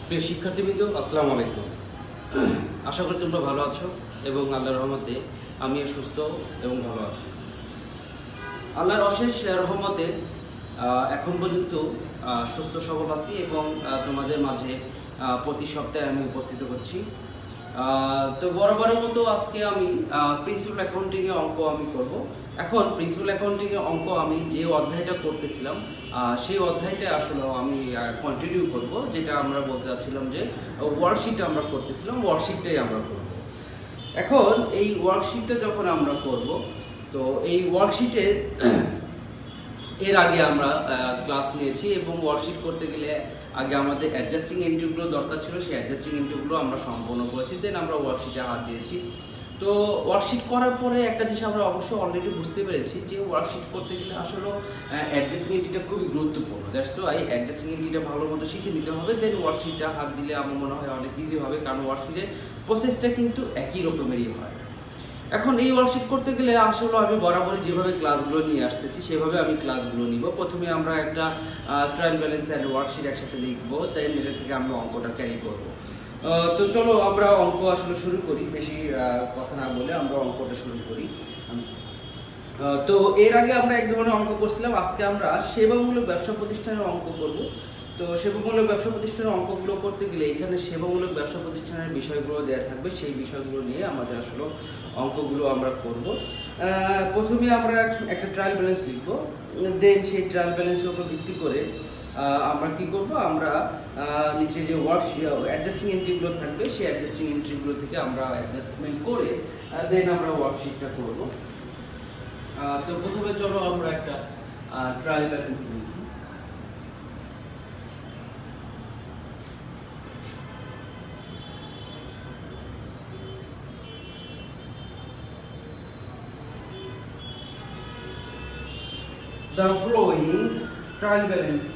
প্রিয় শিক্ষার্থীবৃন্দ, আসসালামু আলাইকুম। আশা করি তোমরা ভালো আছো এবং আল্লাহর রহমতে আমিও সুস্থ এবং ভালো আছি। আল্লাহর অশেষ রহমতে এখন পর্যন্ত সুস্থ সবল আছি এবং তোমাদের মাঝে প্রতি সপ্তাহে আমি উপস্থিত হচ্ছি। তো বরাবরের মতো আজকে আমি প্রিন্সিপাল অ্যাকাউন্টিংয়ে অঙ্ক আমি করব। এখন প্রিন্সিপাল অ্যাকাউন্টিংয়ে অঙ্ক আমি যে অধ্যায়টা করতেছিলাম সেই অধ্যায়টা আসলে আমি কন্টিনিউ করব, যেটা আমরা বলতে চাচ্ছিলাম যে ওয়ার্কশিট আমরা করতেছিলাম, ওয়ার্কশিটটাই আমরা করব। এখন এই ওয়ার্কশিটটা যখন আমরা করব, তো এই ওয়ার্কশিটের এর আগে আমরা ক্লাস নিয়েছি এবং ওয়ার্কশিট করতে গেলে আগে আমাদের অ্যাডজাস্টিং এন্ট্রিগুলো দরকার ছিল, সেই অ্যাডজাস্টিং এন্ট্রিগুলো আমরা সম্পন্ন করেছি, দেন আমরা ওয়ার্কশিটে হাত দিয়েছি। তো ওয়ার্কশিট করার পরে একটা জিনিস আমরা অবশ্যই অলরেডি বুঝতে পেরেছি যে ওয়ার্কশিট করতে গেলে আসলে অ্যাডজাস্টিং এন্ট্রিটা খুবই গুরুত্বপূর্ণ। দ্যাটস ওয়াই অ্যাডজাস্টিং এন্ট্রিটা ভালো মতো শিখে নিতে হবে, দেন ওয়ার্কশিটটা হাত দিলে আমার মনে হয় অনেক ইজি হবে, কারণ ওয়ার্কশিটের প্রসেসটা কিন্তু একই রকমেরই হয়। এখন এই ওয়ার্কশিট করতে গেলে আসলে আমি বরাবরই যেভাবে ক্লাসগুলো নিয়ে আসতেছি সেভাবে আমি ক্লাসগুলো নিব। প্রথমে আমরা একটা ট্রায়াল ব্যালেন্স অ্যান্ড ওয়ার্কশিট একসাথে লিখবো, দেন এটা থেকে আমরা অঙ্কটা ক্যারি করব। তো চলো আমরা অঙ্ক আসলে শুরু করি, বেশি কথা না বলে আমরা অঙ্কটা শুরু করি। তো এর আগে আমরা এক ধরনের অঙ্ক করছিলাম, আজকে আমরা সেবামূলক ব্যবসা প্রতিষ্ঠানের অঙ্ক করব। তো সেবামূলক ব্যবসা প্রতিষ্ঠানের অঙ্কগুলো করতে গেলে এখানে সেবামূলক ব্যবসা প্রতিষ্ঠানের বিষয়গুলো দেওয়া থাকবে, সেই বিষয়গুলো নিয়ে আমাদের আসলে অঙ্কগুলো আমরা করব। প্রথমে আমরা একটা ট্রায়াল ব্যালেন্স লিখব, দেন সেই ট্রায়াল ব্যালেন্সের উপর ভিত্তি করে আমরা কি করব, আমরা নিচে যে অ্যাডজাস্টিং এন্ট্রিগুলো থাকবে সেই অ্যাডজাস্টিং এন্ট্রিগুলো থেকে আমরা অ্যাডজাস্টমেন্ট করে দেন আমরা ওয়ার্কশিটটা করব। তো প্রথমে চলো আমরা একটা ট্রায়াল ব্যালেন্স লিখি। The following trial balance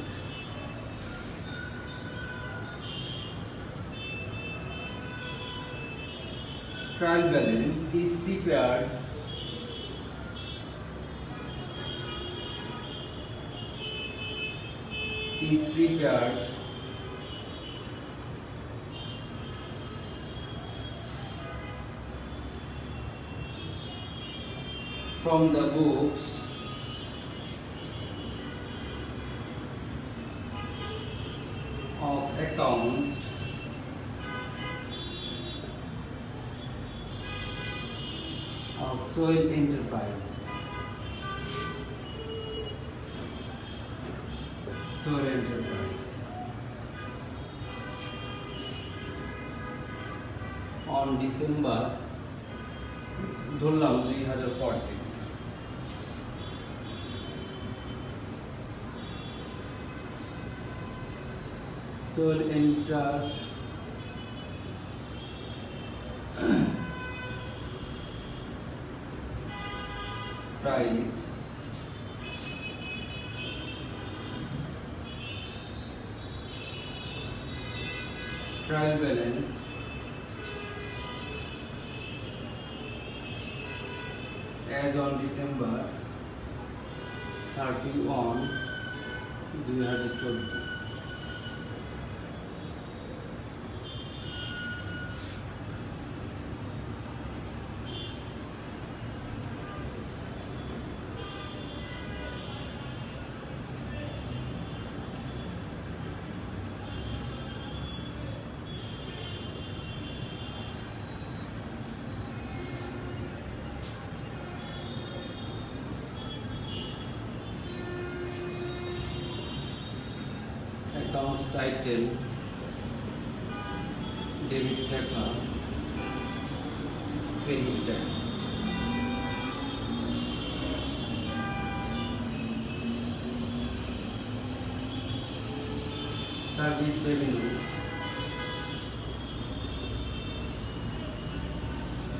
is prepared from the books of account of Soil Enterprise. On December ধরলাম 2014। Soil Enterprise trial balance as on December 31, 2014। Accounts title debit টাকা, credit টাকা। Service revenue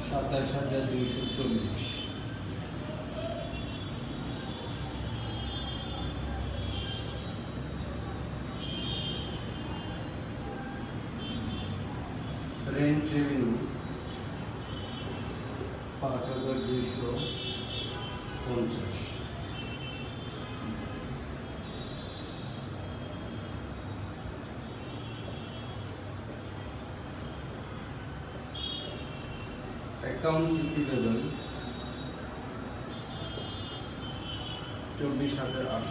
27,240। Rent revenue 5,250। accounts receivable 24,800,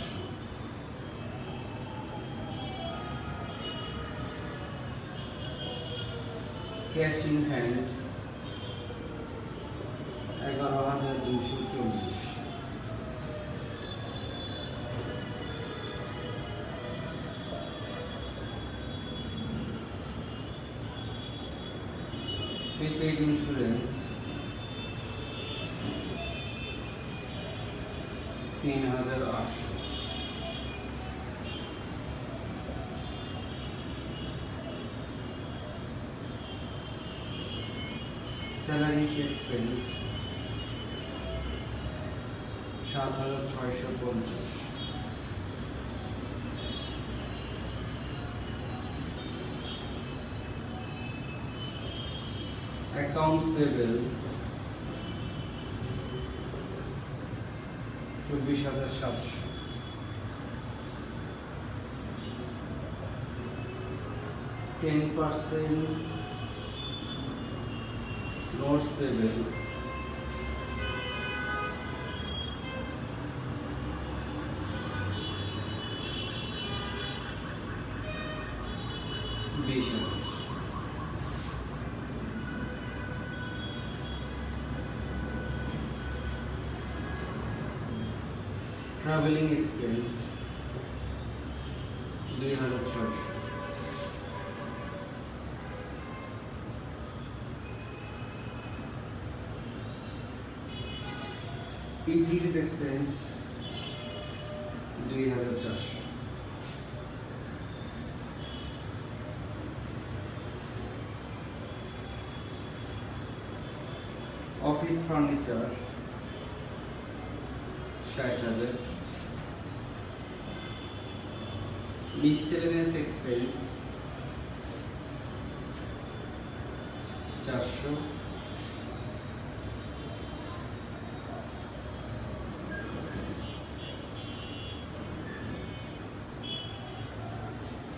cash in hand 11,240, prepaid insurance 3,800, salaries expense 7,650, accounts payable 24,700, (10% notes payable 20,000, traveling expense 2,600, utilities expense 2,400, office furniture 60,000, miscellaneous expense 400,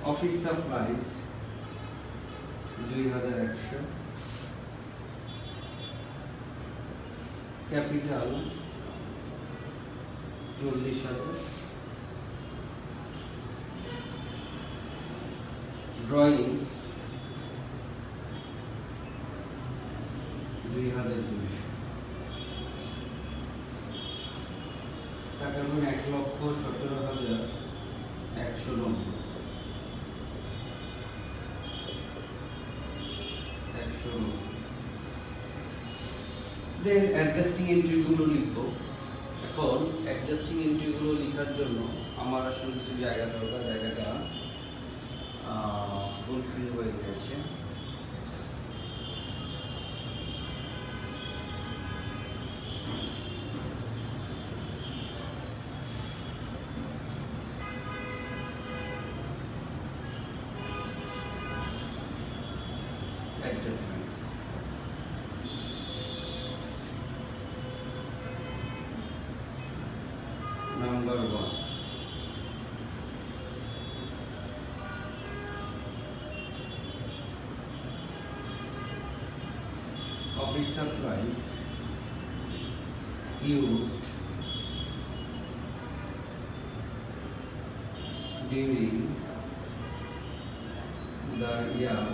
office supplies 2,100, capital 40,000, drawings 2,200, টাকা গুণ 1,17,190, 190, দেন adjusting এন্ট্রিগুলো লিখবো। এখন adjusting এন্ট্রিগুলো লেখার জন্য আমার আসলে কিছু জায়গা দরকার, জায়গাটা ফুলফিল হয়ে গেছে। Adjustments. Number 1. Office supplies used during the year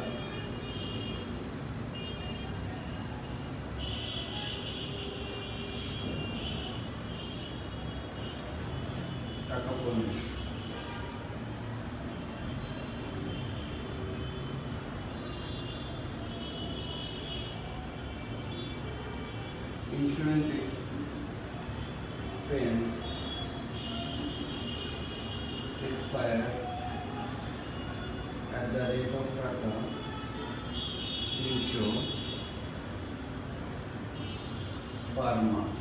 টাকা 15, insurance expense expire at the rate of টাকা 300 per month.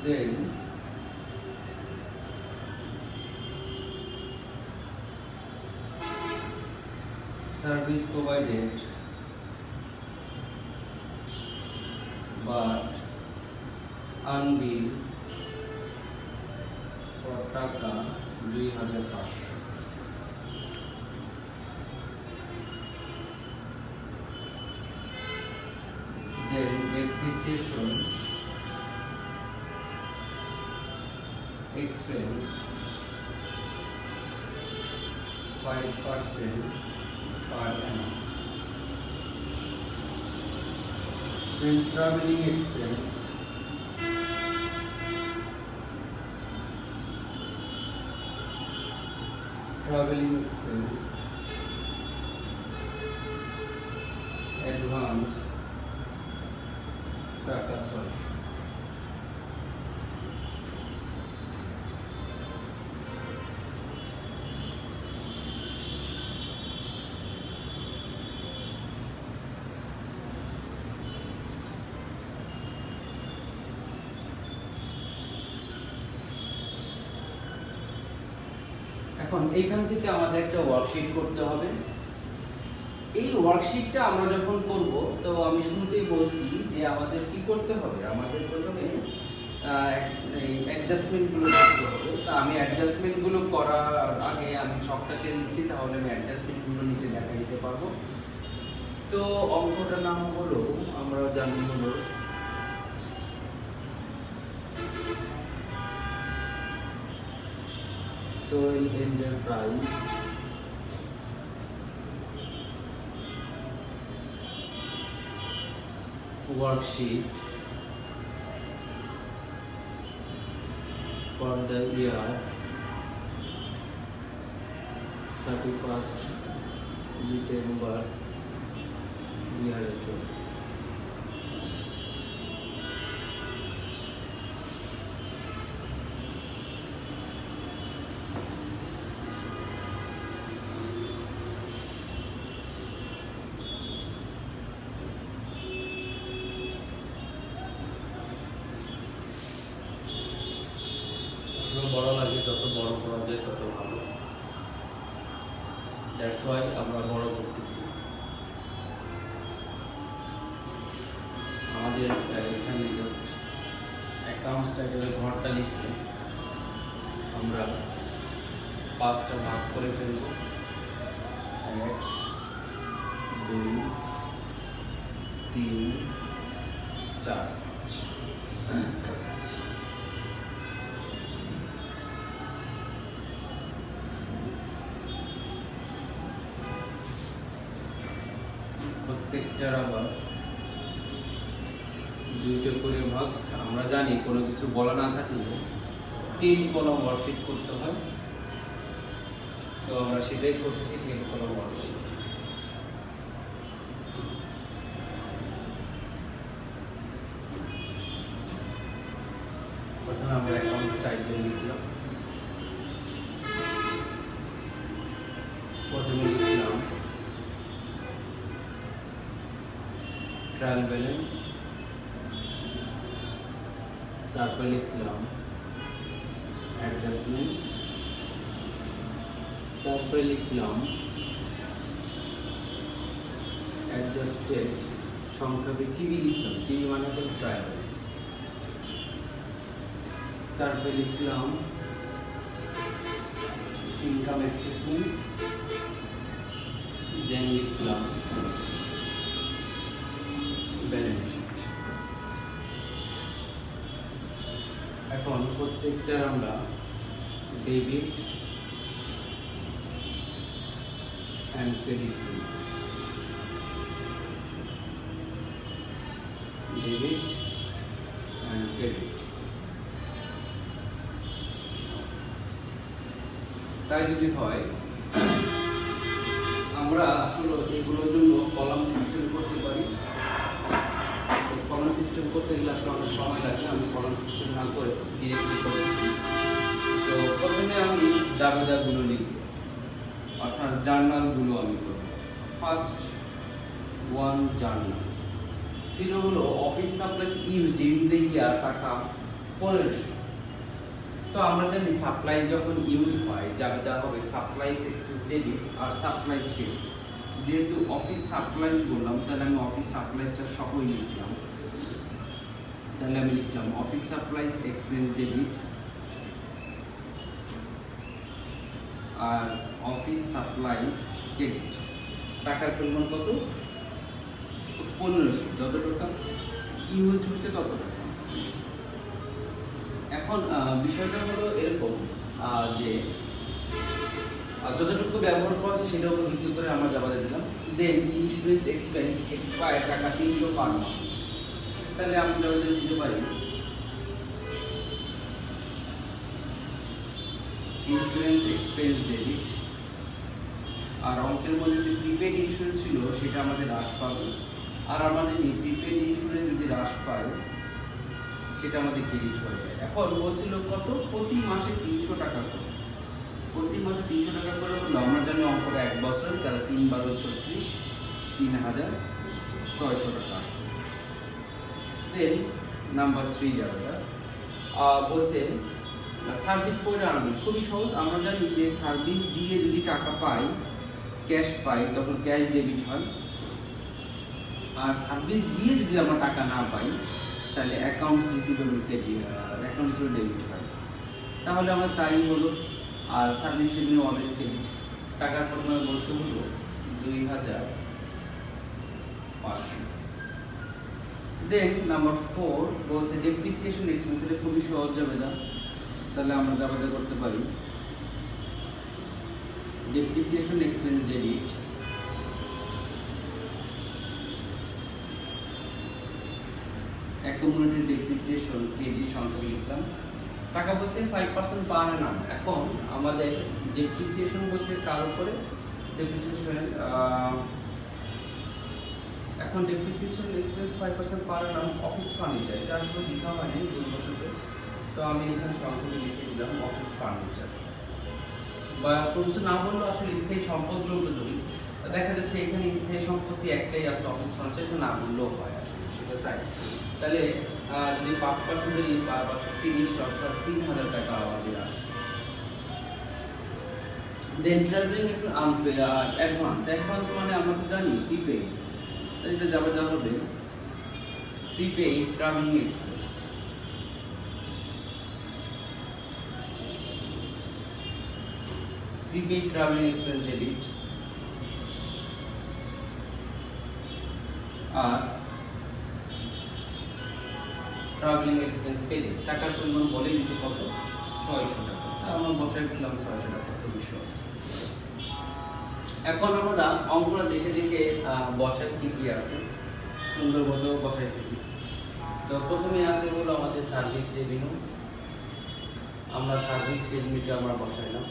Then service provided but unbilled for টাকা 2,500. then depreciation expense 5% per annum. Then traveling expense advance টাকা 600। এখন এইখান থেকে আমাদের একটা worksheet করতে হবে। এই ওয়ার্কশিটটা আমরা যখন করব, তো আমি শুরুতেই বলছি যে আমাদের কি করতে হবে, আমাদের প্রথমে এই অ্যাডজাস্টমেন্টগুলো করতে হবে। তো আমি অ্যাডজাস্টমেন্টগুলো করার আগে আমি ছকটাকে নিচ্ছি, তাহলে আমি অ্যাডজাস্টমেন্টগুলো নিচে দেখা দিতে পারবো। তো অঙ্কটার নাম হলো, আমরা জানি হলো Soil Enterprise worksheet for the year 31st December 2024। বড় লাগে, যত বড় করা যায় তত ভালো। দ্যাটস ওয়াই আমরা বড় করতেছি। আমাদের এখানে জাস্ট অ্যাকাউন্টস টাইটেলের ঘরটা লিখে আমরা 5টা ভাগ করে ফেলব। 1 2 3 4। প্রত্যেকটার আবার 2টা করে ভাগ। আমরা জানি কোনো কিছু বলা না থাকলে 3 কলম ওয়ার্কশিট করতে হয়, তো আমরা সেটাই করতেছি, 3 কলম ওয়ার্কশিট। প্রথমে আমরা অ্যাকাউন্টস টাইটেল লিখলাম, প্রথমে লিখলাম ট্রায়াল ব্যালেন্স, তারপরে লিখলাম অ্যাডজাস্টমেন্ট, তারপরে লিখলাম অ্যাডজাস্টেড সংখ্যাকে টিভি লিখলাম, টিভি মানে হলো ট্রায়াল ব্যালেন্স। তারপরে লিখলাম ইনকাম স্টেটমেন্ট, দেন লিখলাম ব্যালেন্স শিট। এখন প্রত্যেকটার আমরা ডেবিট অ্যান্ড ক্রেডিট লিখব, ডেবিট অ্যান্ড ক্রেডিট। তাই যদি হয়, আমরা আসলে এগুলোর জন্য কলাম সিস্টেম করতে পারি। কলাম সিস্টেম করতে গেলে আসলে অনেক সময় লাগে, আমি কলাম সিস্টেম না করে ডিরেক্টলি করতেছি। তো প্রথমে আমি জাবেদাগুলো লিখব, অর্থাৎ জার্নালগুলো আমি করব। ফার্স্ট ওয়ান জার্নাল ছিল হলো office supplies use during the year, টাকা 1500। তো আমরা জানি সাপ্লাইজ যখন ইউজ হয় জাবেদা হবে সাপ্লাইজ এক্সপেন্স ডেবিট আর সাপ্লাইজ ক্রেডিট। যেহেতু অফিস সাপ্লাইজ বললাম, তাহলে আমি অফিস সাপ্লাইজটা সবই লিখলাম। তাহলে আমি লিখলাম অফিস সাপ্লাইজ এক্সপেন্স ডেবিট আর অফিস সাপ্লাইজ ক্রেডিট। টাকার পরিমাণ কত? 1500। যত টাকা ইউজ হচ্ছে তত টাকা। এখন বিষয়টা হলো এরকম যে যতটুকু ব্যবহার করা আছে সেটার উপর ভিত্তি করে আমরা জমা দিয়ে দিলাম। দেন ইন্স্যুরেন্স এক্সপেন্স এক্সপায়ার টাকা 300 পার মান্থ, তাহলে আমরা জমা দিয়ে দিতে পারি ইন্স্যুরেন্স এক্সপেন্স ডেবিট। আর অঙ্কের মধ্যে যে প্রিপেড ইন্স্যুরেন্স ছিল সেটা আমাদের হ্রাস পাবে, আর আমরা যদি প্রিপেড ইন্স্যুরেন্স যদি হ্রাস পাই সেটা আমাদের ক্রেডিট হয়ে যায়। এখন বলছিল কত, প্রতি মাসে 300 টাকা করে, প্রতি মাসে 300 টাকা করে হলো আমরা জানি অঙ্কটা 1 বছর, তারা 3 12 36 3600 টাকা আসতেছে। দেন নাম্বার 3 যাবে বলছেন সার্ভিস করে আনবেন, খুবই সহজ। আমরা জানি যে সার্ভিস দিয়ে যদি টাকা পাই, ক্যাশ পাই, তখন ক্যাশ ডেবিট হয়। আর সার্ভিস দিয়ে যদি আমরা টাকা না পাই তাহলে অ্যাকাউন্টস রিসিভেবল ডেবিট হয়। তাহলে আমার তাই হলো। আর সার্ভিস রেভিনিউ অলওয়েজ ক্রেডিট। টাকার পরিমাণ বলছে হলো 2500। দেন নাম্বার 4 বলছে ডেপ্রিসিয়েশন এক্সপেন্স, এটা খুবই সহজ যাবে না, তাহলে আমরা যাবে করতে পারি depreciation expense debit accumulated depreciation credit সংখ্যা লিখলাম। টাকা বলছে 5% পার অ্যানাম। এখন আমাদের ডেপ্রিসিয়েশন বলছে কার উপরে, ডেপ্রিসিয়েশন এখন ডেপ্রিসিয়েশন এক্সপেন্স 5% পার অ্যানাম অফিস ফার্নিচার, এটা আসলে লেখা হয়নি ভুলবশত, তো আমি এখানে সংখ্যাটি লিখে দিলাম অফিস ফার্নিচার। বা কোনো কিছু না বললেও আসলে স্থায়ী সম্পদগুলো ধরি, দেখা যাচ্ছে এখানে স্থায়ী সম্পত্তি একটাই আছে অফিস ফার্নিচার, এটা না বললেও হয় আসলে সেটা তাই। তাহলে যদি 5% ধরি 30 অর্থাৎ 3000 টাকা আমাদের আসে। দেন ট্রাভেলিং অ্যাডভান্স মানে আমরা তো জানি প্রিপেড, তাহলে এটা যাবে দেওয়া হবে prepaid travelling expense. Prepaid travelling expense debit. Are travelling expense credit, টাকার পরিমাণ বলে দিয়েছে কত, 600 টাকা। আমরা বসাই ফেললাম 600 টাকা, খুবই সহজ। এখন আমরা অঙ্কটা দেখে দেখে বসাই কি কি আছে সুন্দর মতো বসাই ফেলি। তো প্রথমে আছে হলো আমাদের সার্ভিস রেভিনিউ, আমরা সার্ভিস রেভিনিউটা আমরা বসাইলাম।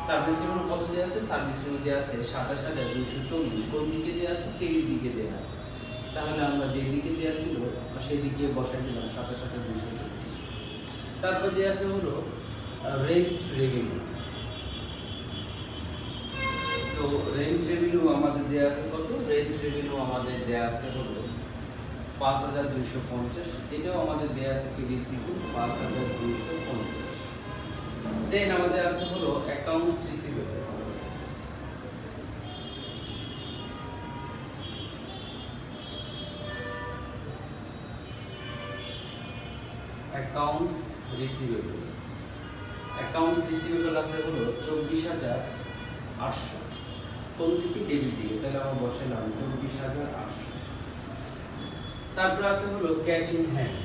সার্ভিস রেভিনিউ কত দেওয়া আছে, সার্ভিস রেভিনিউ দেওয়া আছে 27240। কোন দিকে দেওয়া আছে, ক্রেডিট দিকে দেওয়া আছে, তাহলে আমরা যে দিকে দেওয়া ছিল সেই দিকে বসাই দিলাম 27240। তারপর দেওয়া আছে হলো রেন্ট রেভিনিউ। তো রেন্ট রেভিনিউ আমাদের দেওয়া আছে কত, রেন্ট রেভিনিউ আমাদের দেওয়া আছে হলো 5250। এটাও আমাদের দেওয়া আছে ক্রেডিট দিকে 5250। দেন আমাদের আছে হলো অ্যাকাউন্টস রিসিভেবল। অ্যাকাউন্টস রিসিভেবল আছে হলো 24800। কোন দিকে, ডেবিট দিকে, তাহলে আমরা বসাইলাম 24800। তারপর আছে হলো cash in hand.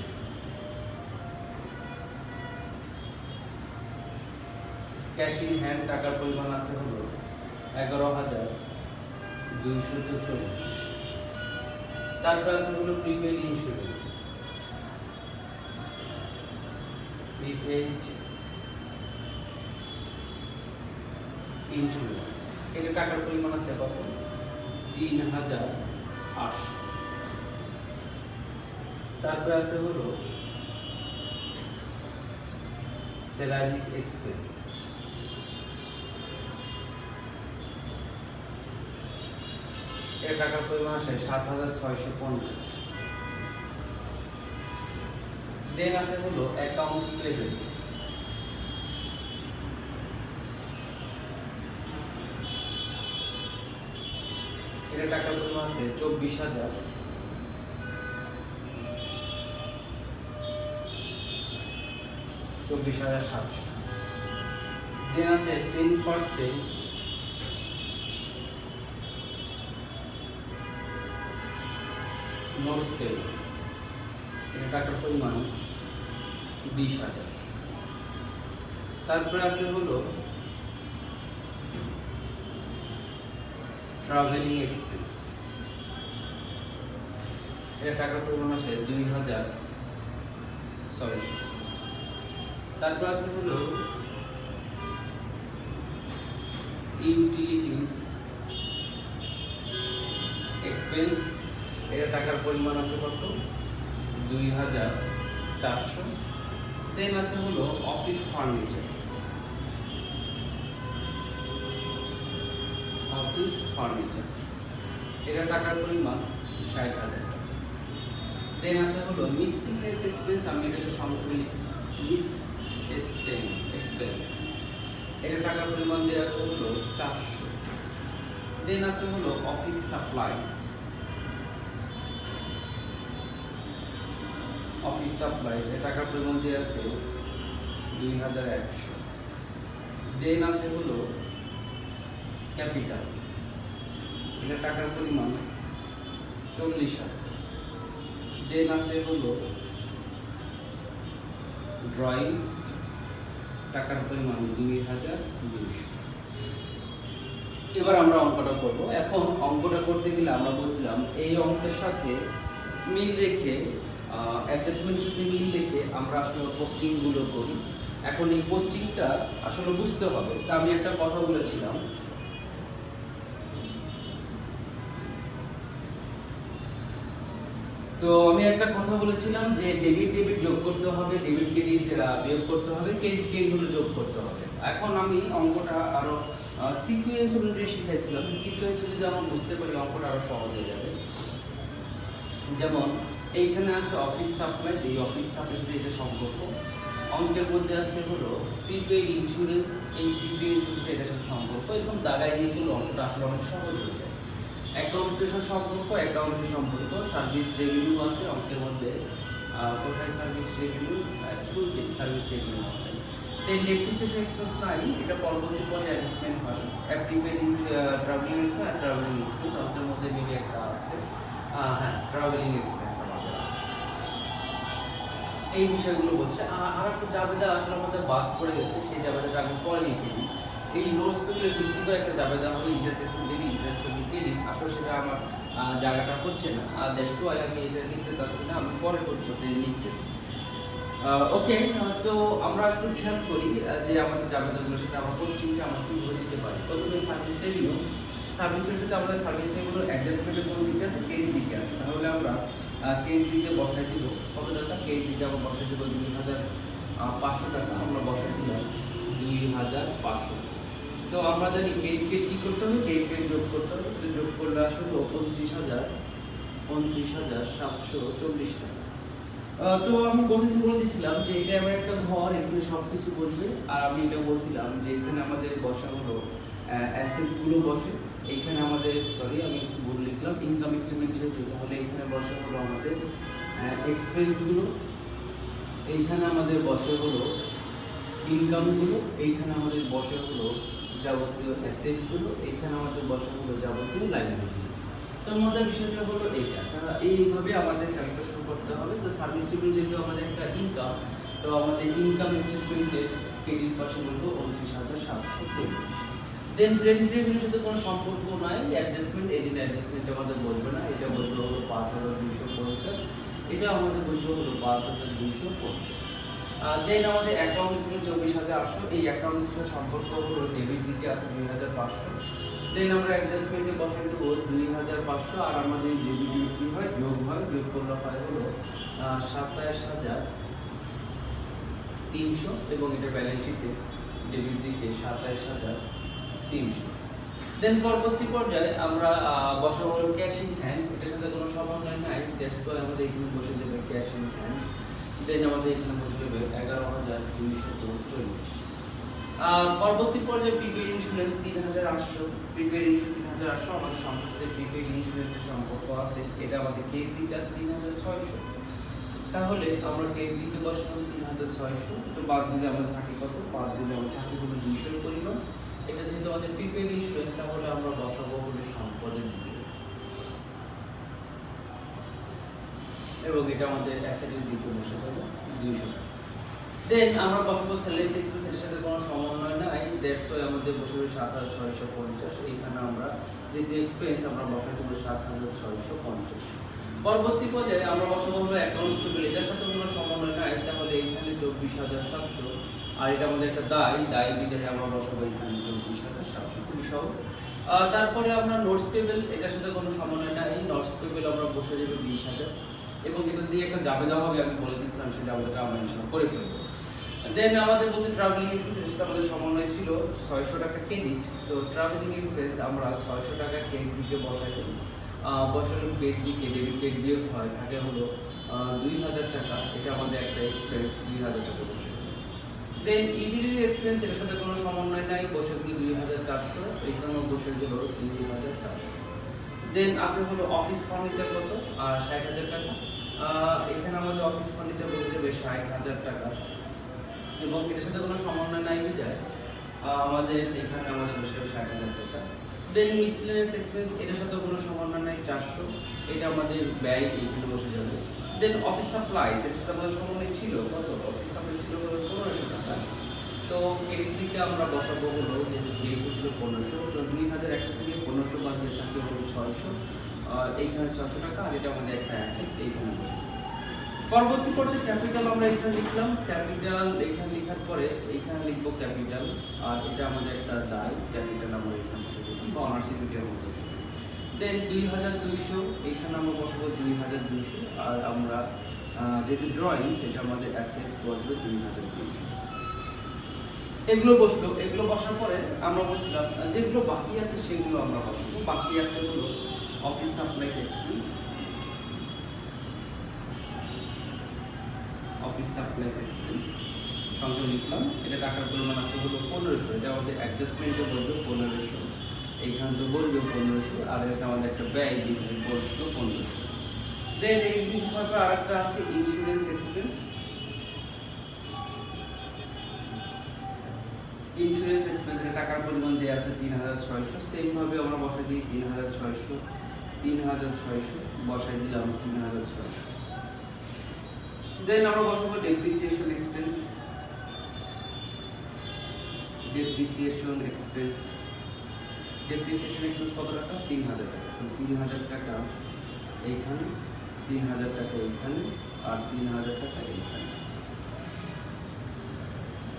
Cash in hand টাকার পরিমাণ আছে হলো 11240। তারপর আছে হলো প্রিপেড ইন্স্যুরেন্স। এটা টাকার পরিমাণ আছে কত, 3800। তারপরে আছে হলো স্যালারিস এক্সপেন্স। এর টাকার পরিমাণ আছে 7650। দেন আছে হলো অ্যাকাউন্টস পেয়েবল। এর টাকার পরিমাণ আছে 24700। দেন আছে 10% নোটস পেল, এটা টাকার পরিমাণ 20,000। তারপরে আছে হলো ট্রাভেলিং এক্সপেন্স, এটা টাকার পরিমাণ আছে 2,600। তারপর আছে হলো ইউটিলিটিস এক্সপেন্স, এটা টাকার পরিমাণ আছে কত 2,400। দেন আছে হলো অফিস ফার্নিচার, অফিস ফার্নিচার এটা টাকার পরিমাণ 60,000 টাকা। দেন আছে হলো মিসসেলেনিয়াস এক্সপেন্স, আমি এটাকে সংক্ষেপে লিখছি মিস এক্সপেন্স, এটা টাকার পরিমাণ দেওয়া আছে হলো 400। দেন আছে হলো অফিস সাপ্লাইজ, অফিস সাপ্লাইজ এর টাকার পরিমাণ দেওয়া আছে 2,100। দেন আছে হলো ক্যাপিটাল, এটা টাকার পরিমাণ 40,000। দেন আছে হলো ড্রয়িংস, টাকার পরিমাণ 2,200। এবার আমরা অঙ্কটা করব। এখন অঙ্কটা করতে গেলে আমরা বলছিলাম এই অঙ্কের সাথে মিল রেখে অ্যাডজাস্টমেন্টের সাথে মিল রেখে আমরা আসলে পোস্টিংগুলো করি। এখন এই পোস্টিংটা আসলে বুঝতে হবে। তা আমি একটা কথা বলেছিলাম, তো আমি একটা কথা বলেছিলাম যে ডেবিট ডেবিট যোগ করতে হবে, ডেবিট ক্রেডিট বিয়োগ করতে হবে, ক্রেডিট ক্রেডিটগুলো যোগ করতে হবে। এখন আমি অঙ্কটা আরো সিকোয়েন্স অনুযায়ী শিখাইছিলাম, সিকোয়েন্স যদি আমরা বুঝতে পারি অঙ্কটা আরো সহজ হয়ে যাবে। যেমন এইখানে আছে অফিস সাপ্লাইজ, এই অফিস সাপ্লাইজ এটা সম্পর্ক। অঙ্কের মধ্যে আছে হলো প্রিপেইড ইন্স্যুরেন্স, এই প্রিপেইড ইন্স্যুরেন্স এটার সাথে সম্পর্ক। এরকম দাগায় দিয়ে গেলে অঙ্কটা আসলে অনেক সহজ হয়ে যায়। অ্যাকাউন্টসের সাথে সম্পর্ক, অ্যাকাউন্টের সম্পর্ক, সার্ভিস রেভিনিউ আছে অঙ্কের মধ্যে। কোথায় সার্ভিস রেভিনিউ? শুরুতে সার্ভিস রেভিনিউ আছে। দেন ডেপ্রিসিয়েশন এক্সপেন্স নাই, এটা পরবর্তী পরে অ্যাডজাস্টমেন্ট হয়। Prepaid travelling expense, travelling expense অঙ্কের মধ্যে মেবি একটা আছে। হ্যাঁ, ট্রাভেলিং এক্সপেন্স আমাদের আছে। এই বিষয়গুলো বলছে। আর একটা জাবেদা আসলে আমাদের বাদ পড়ে গেছে, সেই জাবেদাটা আমি পরে লিখে দিই। এই নোটস পেপারে ভিত্তি করে একটা জাবেদা হলো interest expense debit, interest payment credit. আসলে সেটা আমার জায়গাটা হচ্ছে না, দ্যাটস ওয়াই আমি এটা লিখতে চাচ্ছি না, আমি পরে করতে লিখতেছি। ওকে, তো আমরা একটু খেয়াল করি যে আমাদের জাবেদাগুলো সেটা আমরা পোস্টিংটা আমরা কীভাবে দিতে পারি। প্রথমে সার্ভিস রেভিনিউ, সার্ভিসের সাথে আমাদের সার্ভিস রেভিনিউর অ্যাডজাস্টমেন্টের কোন দিকে আছে? ক্রেডিট দিকে আছে। তাহলে আমরা ক্রেডিট দিকে বসাই দিব কত টাকা? ক্রেডিট দিকে আমরা বসাই দিব 2,500 টাকা। আমরা বসাই দিলাম 2,500। তো আমরা জানি ক্রেডিটকে কী করতে হবে? ক্রেডিটকে যোগ করতে হবে। তাহলে যোগ করলে আসলে 29,740 টাকা। তো আমি গতদিন বলে দিয়েছিলাম যে এটা আমার একটা ঘর, এখানে সব কিছু বসবে। আর আমি এটা বলছিলাম যে এখানে আমাদের বসা হলো অ্যাসেটগুলো বসে। এইখানে আমাদের আমি ভুল লিখলাম, ইনকাম স্টেটমেন্ট যেহেতু, তাহলে এখানে বসা হলো আমাদের এক্সপেন্সগুলো, এইখানে আমাদের বসে হলো ইনকামগুলো, এইখানে আমাদের বসে হলো যাবতীয় অ্যাসেটগুলো, এইখানে আমাদের বসে হলো যাবতীয় লাইবিলিটিগুলো। তো মজার বিষয়টা হলো এইটা, এইভাবে আমাদের ক্যালকুলেশন করতে হবে। তো সার্ভিস রেভিনিউ যেহেতু আমাদের একটা ইনকাম, তো আমাদের ইনকাম স্টেটমেন্টের ক্রেডিট পাশে বলবো 29,740। দেন ক্রেডিট রেভিনিউর সাথে কোনো সম্পর্ক নাই, অ্যাডজাস্টমেন্ট, এই জন্য অ্যাডজাস্টমেন্ট আমাদের বলবে না। এটা বলবো হলো 5,250, এটা আমাদের বলবো হলো 5,250। দেন আমাদের অ্যাকাউন্ট ছিল 24,800, এই অ্যাকাউন্টের সাথে সম্পর্ক হলো ডেবিট দিকে আছে 2,500। দেন আমরা অ্যাডজাস্টমেন্টে বসাই দেবো 2,500। আর আমাদের যে বিডিও কি হয়? যোগ হয়, যোগ করলে হয় হলো 27,300 এবং এটা ব্যালেন্স শিটে ডেবিট দিকে 27,300। দেন পরবর্তী পর্যায়ে আমরা বসাবো হলো ক্যাশ ইন হ্যান্ড, এটার সাথে কোনো সমন্বয় নাই, দ্যাটস ওয়াই আমাদের এখানে বসে দেবে ক্যাশ ইন হ্যান্ড। দেন আমাদের এখানে বসে দেবে 11,240। পরবর্তী পর্যায়ে প্রিপেইড ইন্স্যুরেন্স 3,800, প্রিপেইড ইন্স্যুরেন্স 3,800 আমাদের সম্পর্কে প্রিপেইড ইন্স্যুরেন্সের সম্পর্ক আছে, এটা আমাদের কে দিকে আছে 3,600। তাহলে আমরা কে দিকে বসাবো 3,600, তো বাদ দিলে আমাদের থাকে কত? বাদ দিলে আমাদের থাকে হলো 200 পরিমাণ। এটা যেহেতু আমাদের প্রিপেইড ইন্স্যুরেন্স, তাহলে আমরা বসাবো হলো সম্পদের দিকে। এবং এটা আমাদের অ্যাসেটের দিকে বসে যাবে 200 টাকা। দেন আমরা বসাবো সেলস এক্সপেন্স, এর সাথে কোনো সমন্বয় নাই, দ্যাটস ওয়াই আমাদের বসবে 7650। এইখানে আমরা যেহেতু এক্সপেন্স আমরা বসাই দেবো 7650। পরবর্তী পর্যায়ে আমরা বসাবো হলো অ্যাকাউন্টস পেবল, এটার সাথে কোনো সমন্বয় নাই, তাহলে এইখানে 24700। আর এটা আমাদের একটা দায় বিধায় আমরা বসাবো এখানে 24700, খুবই সহজ। তারপরে আমরা নোটস পেবল, এটার সাথে কোনো সমন্বয় নাই, নোটস পেবল আমরা বসে দেবো 20000 এবং এটা দিয়ে একটা জাবেদা হবে, আমি বলে দিচ্ছিলাম সেই জাবেদাটা আমরা ইনশাআল্লাহ করে ফেলবো। দেন আমাদের বসে ট্রাভেলিং এক্সপেন্স, এর সাথে আমাদের সমন্বয় ছিল 600 টাকা ক্রেডিট, তো ট্রাভেলিং এক্সপেন্স আমরা 600 টাকা ক্রেডিটে বসাই দিই। বছরের ক্রেডিট ডেবিট ক্রেডিট বিয়োগ হয় থাকে হলো 2000 টাকা, এটা আমাদের একটা এক্সপেন্স 2000 টাকা বসে। দেন ইউটিলিটি এক্সপেন্স, এর সাথে কোনো সমন্বয় নাই, বসে দিল 2400, এখানেও বসে দিল 2400। দেন আছে হলো অফিস ফার্নিচার কত 60000 টাকা, এখানে আমাদের অফিস ফার্নিচার বসে যাবে 60000 টাকা এবং এটার সাথে কোনো সমন্বয় নাই বিধায় আমাদের এখানে আমাদের বসে যাবে 60000 টাকা। দেন মিসেলেনিয়াস এক্সপেন্স, এটার সাথে কোনো সমন্বয় নাই 400, এটা আমাদের ব্যয় এখানে বসে যাবে। দেন অফিস সাপ্লাইস, এর সাথে আমাদের সমন্বয় ছিল কত, অফিস সাপ্লাই ছিল 1500 টাকা, তো এর দিকে আমরা বসাবো হলো যেহেতু যেহেতু ছিল 1500, তো 2100 থেকে 1500 বাদ দিয়ে থাকে হলো 600, এইখানে 600 টাকা, আর এটা আমাদের একটা অ্যাসেট এইখানে বসে যাবে। পরবর্তী পর্যায়ে ক্যাপিটাল আমরা এখানে লিখলাম, ক্যাপিটাল এখানে লেখার পরে এইখানে লিখবো ক্যাপিটাল, আর এটা আমাদের একটা দায়, ক্যাপিটাল আমরা এখানে বসে দেবো বা অনার সিকিউরিটির মধ্যে। দেন 2200, এখানে আমরা বসাবো 2200, আর আমরা যেহেতু ড্রয়িংস এটা আমাদের অ্যাসেট বসবে 2200। এগুলো বসলো, এগুলো বসার পরে আমরা বসলাম যেগুলো বাকি আছে সেগুলো আমরা বসাবো। বাকি আছে হলো office supplies expense, office supplies expense সংখ্যা লিখলাম, এটা টাকার পরিমাণ আছে হলো 1500, এটা আমাদের অ্যাডজাস্টমেন্টে বলবে 1500, এইখানে তো বলবে 1500, আর এটা আমাদের একটা ব্যয় বিভাগ বলছিল 1500। দেন এই কিছু ব্যাপার আরেকটা আছে ইন্স্যুরেন্স এক্সপেন্স, ইন্স্যুরেন্স এক্সপেন্সের টাকার পরিমাণ দেওয়া আছে 3600, সেম ভাবে আমরা বসাই দিই 3600 বসাই দিলাম 3600। দেন আমরা বসাবো ডেপ্রিসিয়েশন এক্সপেন্স, ডেপ্রিসিয়েশন এক্সপেন্স কত টাকা, 3000 টাকা, তো 3000 টাকা এইখানে, 3000 টাকা এইখানে, আর 3000 টাকা এইখানে।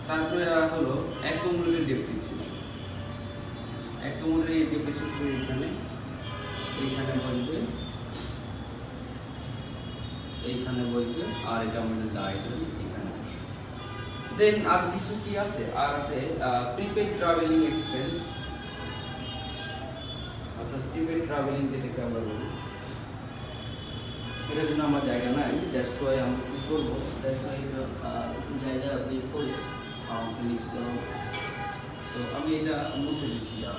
তারপরে হলো অ্যাকুমুলেটেড ডেপ্রিসিয়েশন, অ্যাকুমুলেটেড ডেপ্রিসিয়েশন এইখানে, এইখানে বসবে, এইখানে বসবে, আর এটা আমাদের দায় এখানে বসবে। দেন আর কিছু কি আছে, আর আছে প্রিপেড ট্রাভেলিং এক্সপেন্স, অর্থাৎ প্রিপেড ট্রাভেলিং যেটাকে আমরা বলি, এটার জন্য আমার জায়গা নাই, দ্যাটস ওয়াই আমরা কি করবো, দ্যাটস ওয়াই একটু জায়গা আপনি করে আমাকে লিখতে হবে, তো আমি এটা মুছে দিচ্ছি যা।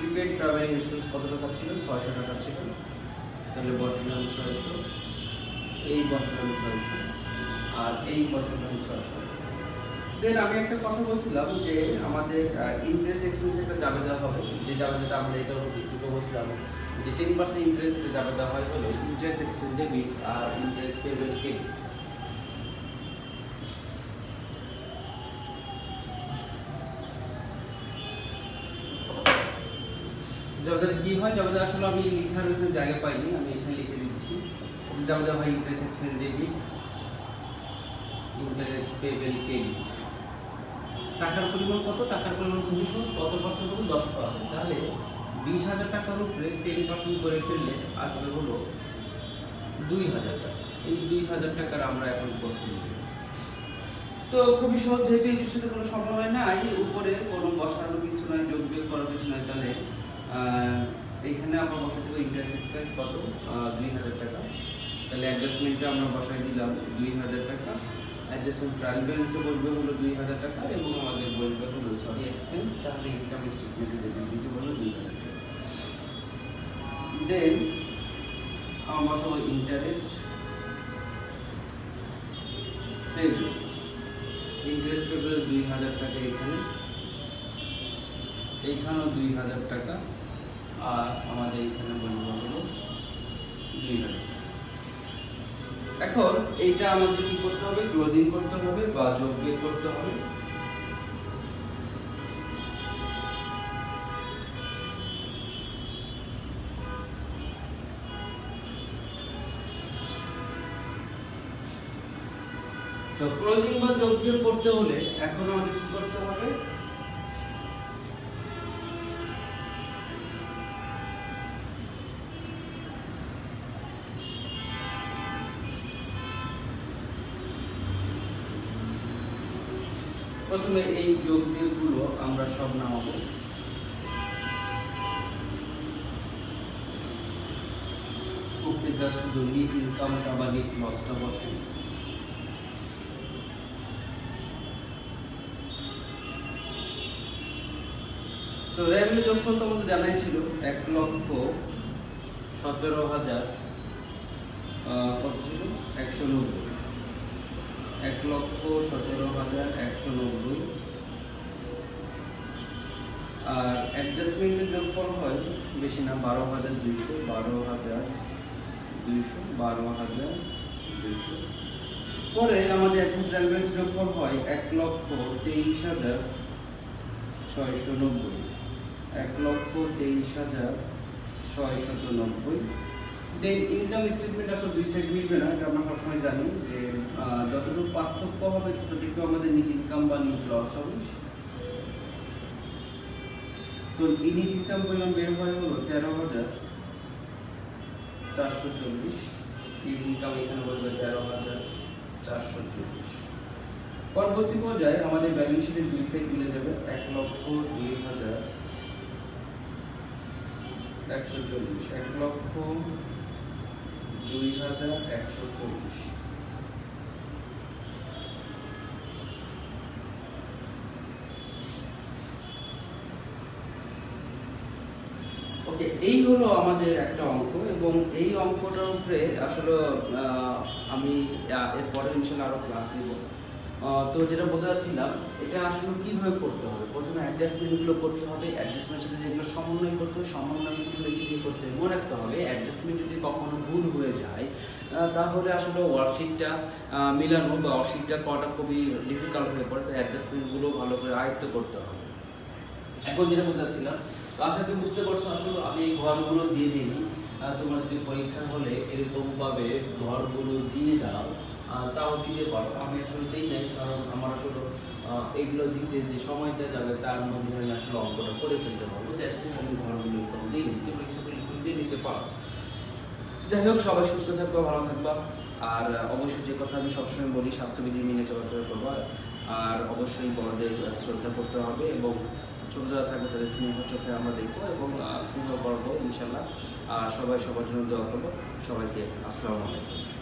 প্রিপেড ট্রাভেলিং এক্সপেন্স কত টাকা ছিল, 600 টাকা ছিল, তাহলে বসালাম 600, এই বসালাম 600, আর এই বসালাম 600। দেন আমি একটা কথা বলছিলাম যে আমাদের ইন্টারেস্ট এক্সপেন্স একটা জাবেদা হবে, যে জাবেদাটা আমরা এটা বলছিলাম যে 10% ইন্টারেস্ট এটা জাবেদা হয় হলো ইন্টারেস্ট এক্সপেন্স ডেবিট আর ইন্টারেস্ট পেবল ক্রেডিট। জাবেদাটা কি হয়, জাবেদা আসলে আমি লেখার ওইখানে জায়গা পাইনি, আমি এখানে লিখে দিচ্ছি। জাবেদা হয় interest expense debit, interest payable credit. টাকার পরিমাণ কত, টাকার পরিমাণ খুবই সহজ, কত পার্সেন্ট বলছে 10%, তাহলে 20000 টাকার উপরে 10% করে ফেললে আসবে হলো 2000 টাকা। এই 2000 টাকার আমরা এখন প্রস্তুত নিব। তো খুবই সহজ, যেহেতু এর সাথে কোনো সমন্বয় নাই, উপরে কোনো বসানোর কিছু নাই, যোগ বিয়োগ করার কিছু নাই, তাহলে এইখানে আমরা বসে দেবো ইন্টারেস্ট এক্সপেন্স কত 2000 টাকা। তাহলে অ্যাডজাস্টমেন্টটা আমরা বসাই দিলাম 2000 টাকা। অ্যাডজাস্টমেন্ট ট্রায়াল ব্যালেন্সে বসবে হলো 2000 টাকা এবং আমাদের বসবে হলো এক্সপেন্স, তাহলে ইনকাম স্টেটমেন্টে দেবেন দিতে হলো 2000 টাকা। দেন আমরা বসাবো ইন্টারেস্ট পেবল। ইন্টারেস্ট পেবল 2000 টাকা, এইখানেও 2000 টাকা, আর আমাদের এখানে বসবে হলো 2000 টাকা। এখন এইটা আমাদের কি করতে হবে, ক্লোজিং করতে হবে বা যোগ বিয়োগ করতে হবে। তো ক্লোজিং বা যোগ বিয়োগ করতে হলে এখন আমাদের কি করতে হবে, প্রথমে এই যোগ বিয়োগগুলো আমরা সব নামাবো। ওকে, জাস্ট শুধু নিট ইনকামটা বা নিট লসটা বসে। তো রেভিনিউ যোগফল তো আমাদের জানাই ছিল 1,17,000 কত ছিল, 190। 1,17,190। আর অ্যাডজাস্টমেন্টের যোগফল হয় বেশি না, 12,200, 12,200, 12,200। পরে আমাদের অ্যাডজাস্ট ট্রায়াল ব্যালেন্স যোগফল হয় 1,23,690, 1,23,690। দেন ইনকাম স্টেটমেন্ট আসলে দুই সাইড মিলবে না, এটা আমরা সবসময় জানি যে যতটুকু পার্থক্য হবে ততটুকু আমাদের নিট ইনকাম বা নিট লস হবে। তো এই নিট ইনকাম পরিমাণ বের হয় হলো 13,440। নিট ইনকাম এখানে বলবে 13,440। পরবর্তী পর্যায়ে আমাদের ব্যালেন্স শিটের দুই সাইড মিলে যাবে, 1,02,140, 1,02,140। ওকে, এই হলো আমাদের একটা অঙ্ক এবং এই অঙ্কটার উপরে আসলে আমি এরপরে ইনশাআল্লাহ আরো ক্লাস নেব। তো যেটা বলতে চাচ্ছিলাম, এটা আসলে কিভাবে করতে হবে, প্রথমে অ্যাডজাস্টমেন্টগুলো করতে হবে, অ্যাডজাস্টমেন্টের সাথে যেগুলো সমন্বয় করতে হবে সমন্বয়গুলো দেখে দিয়ে করতে হবে। মনে রাখতে হবে অ্যাডজাস্টমেন্ট যদি কখনো ভুল হয়ে যায় তাহলে আসলে ওয়ার্কশিটটা মিলানো বা ওয়ার্কশিটটা করাটা খুবই ডিফিকাল্ট হয়ে পড়ে। তাই অ্যাডজাস্টমেন্টগুলো ভালো করে আয়ত্ত করতে হবে। এখন যেটা বলতে চাচ্ছিলাম, তো আশা করি বুঝতে পারছো আসলে আমি এই ঘরগুলো দিয়ে দিই। তোমরা যদি পরীক্ষা হলে এরকমভাবে ঘরগুলো দিয়ে দাও তাও দিতে পারো। আমি আসলে দিই নাই, কারণ আমার আসলে এইগুলো দিতে যে সময়টা যাবে তার মধ্যে আমি আসলে অঙ্কটা করে ফেলতে পারবো। দ্যাটস ওয়াই আমি ঘরগুলো এরকম দিই নিতে পরীক্ষা দিয়ে নিতে পারো। যাই হোক, সবাই সুস্থ থাকবা, ভালো থাকবা। আর অবশ্যই যে কথা আমি সবসময় বলি, স্বাস্থ্যবিধি মেনে চলাচল করবা। আর অবশ্যই বড়দের শ্রদ্ধা করতে হবে এবং ছোটো যারা থাকবে তাদের স্নেহ চোখে আমরা দেখবো এবং স্নেহ করবো ইনশাল্লাহ। আর সবাই সবার জন্য দোয়া করবো। সবাইকে আসসালামু আলাইকুম।